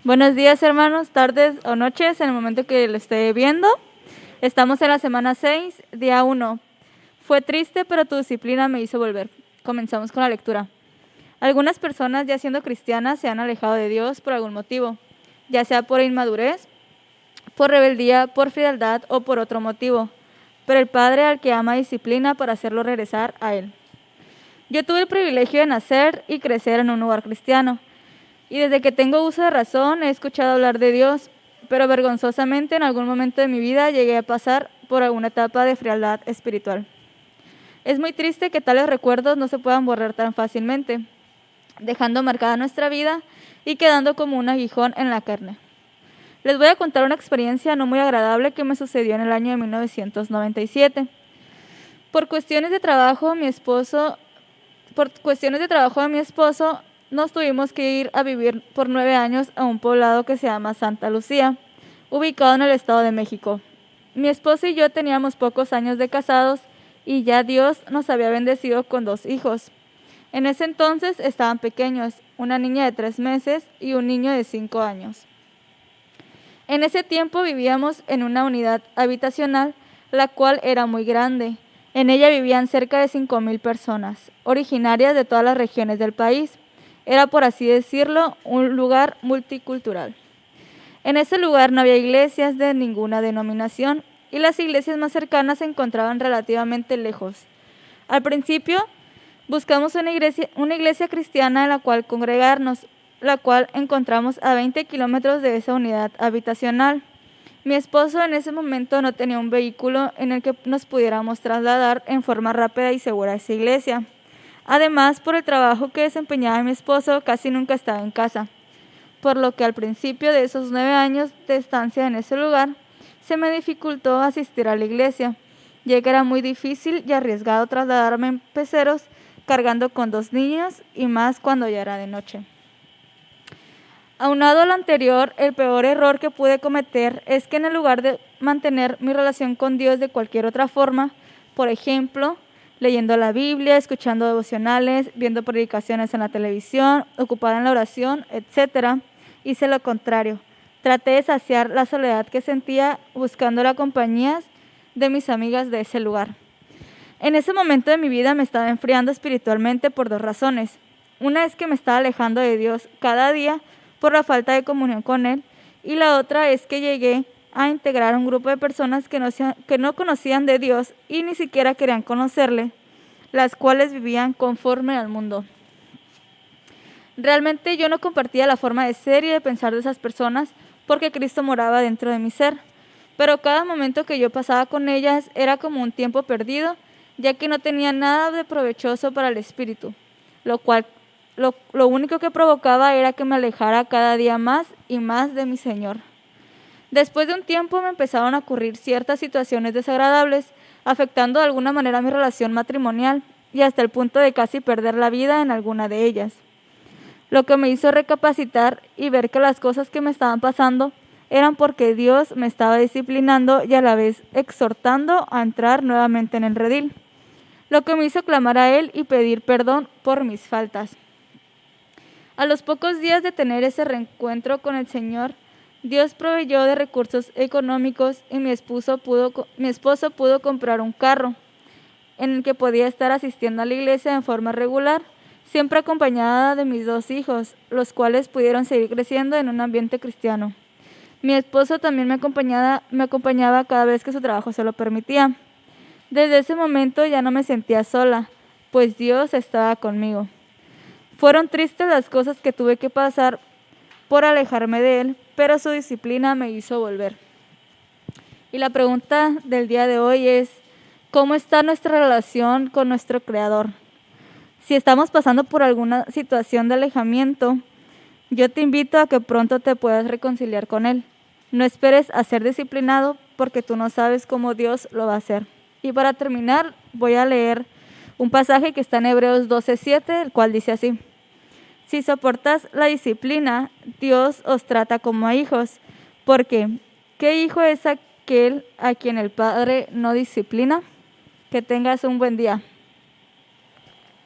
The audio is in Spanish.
Buenos días, hermanos, tardes o noches, en el momento que lo esté viendo. Estamos en la semana 6, día 1. Fue triste, pero tu disciplina me hizo volver. Comenzamos con la lectura. Algunas personas, ya siendo cristianas, se han alejado de Dios por algún motivo, ya sea por inmadurez, por rebeldía, por frialdad o por otro motivo. Pero el Padre al que ama disciplina para hacerlo regresar a Él. Yo tuve el privilegio de nacer y crecer en un hogar cristiano. Y desde que tengo uso de razón he escuchado hablar de Dios, pero vergonzosamente en algún momento de mi vida llegué a pasar por alguna etapa de frialdad espiritual. Es muy triste que tales recuerdos no se puedan borrar tan fácilmente, dejando marcada nuestra vida y quedando como un aguijón en la carne. Les voy a contar una experiencia no muy agradable que me sucedió en el año de 1997. Por cuestiones de trabajo de mi esposo, nos tuvimos que ir a vivir por 9 años a un poblado que se llama Santa Lucía, ubicado en el Estado de México. Mi esposo y yo teníamos pocos años de casados y ya Dios nos había bendecido con 2 hijos. En ese entonces estaban pequeños, una niña de 3 meses y un niño de 5 años. En ese tiempo vivíamos en una unidad habitacional, la cual era muy grande. En ella vivían cerca de 5,000 personas, originarias de todas las regiones del país. Era, por así decirlo, un lugar multicultural. En ese lugar no había iglesias de ninguna denominación y las iglesias más cercanas se encontraban relativamente lejos. Al principio buscamos una iglesia cristiana en la cual congregarnos, la cual encontramos a 20 kilómetros de esa unidad habitacional. Mi esposo en ese momento no tenía un vehículo en el que nos pudiéramos trasladar en forma rápida y segura a esa iglesia. Además, por el trabajo que desempeñaba mi esposo, casi nunca estaba en casa, por lo que al principio de esos 9 años de estancia en ese lugar, se me dificultó asistir a la iglesia, ya que era muy difícil y arriesgado trasladarme en peceros cargando con 2 niños y más cuando ya era de noche. Aunado a lo anterior, el peor error que pude cometer es que en lugar de mantener mi relación con Dios de cualquier otra forma, por ejemplo, leyendo la Biblia, escuchando devocionales, viendo predicaciones en la televisión, ocupada en la oración, etc., hice lo contrario. Traté de saciar la soledad que sentía buscando la compañía de mis amigas de ese lugar. En ese momento de mi vida me estaba enfriando espiritualmente por 2 razones. Una es que me estaba alejando de Dios cada día por la falta de comunión con Él, y la otra es que llegué a integrar un grupo de personas que no conocían de Dios y ni siquiera querían conocerle, las cuales vivían conforme al mundo. Realmente yo no compartía la forma de ser y de pensar de esas personas porque Cristo moraba dentro de mi ser, pero cada momento que yo pasaba con ellas era como un tiempo perdido, ya que no tenía nada de provechoso para el espíritu, lo único que provocaba era que me alejara cada día más y más de mi Señor. Después de un tiempo me empezaron a ocurrir ciertas situaciones desagradables, afectando de alguna manera mi relación matrimonial y hasta el punto de casi perder la vida en alguna de ellas. Lo que me hizo recapacitar y ver que las cosas que me estaban pasando eran porque Dios me estaba disciplinando y a la vez exhortando a entrar nuevamente en el redil. Lo que me hizo clamar a Él y pedir perdón por mis faltas. A los pocos días de tener ese reencuentro con el Señor, Dios proveyó de recursos económicos y mi esposo pudo comprar un carro en el que podía estar asistiendo a la iglesia en forma regular, siempre acompañada de mis 2 hijos, los cuales pudieron seguir creciendo en un ambiente cristiano. Mi esposo también me acompañaba cada vez que su trabajo se lo permitía. Desde ese momento ya no me sentía sola, pues Dios estaba conmigo. Fueron tristes las cosas que tuve que pasar por alejarme de Él, pero su disciplina me hizo volver. Y la pregunta del día de hoy es: ¿cómo está nuestra relación con nuestro Creador? Si estamos pasando por alguna situación de alejamiento, yo te invito a que pronto te puedas reconciliar con Él. No esperes a ser disciplinado porque tú no sabes cómo Dios lo va a hacer. Y para terminar, voy a leer un pasaje que está en Hebreos 12:7, el cual dice así: si soportas la disciplina, Dios os trata como a hijos, porque ¿qué hijo es aquel a quien el Padre no disciplina? Que tengas un buen día.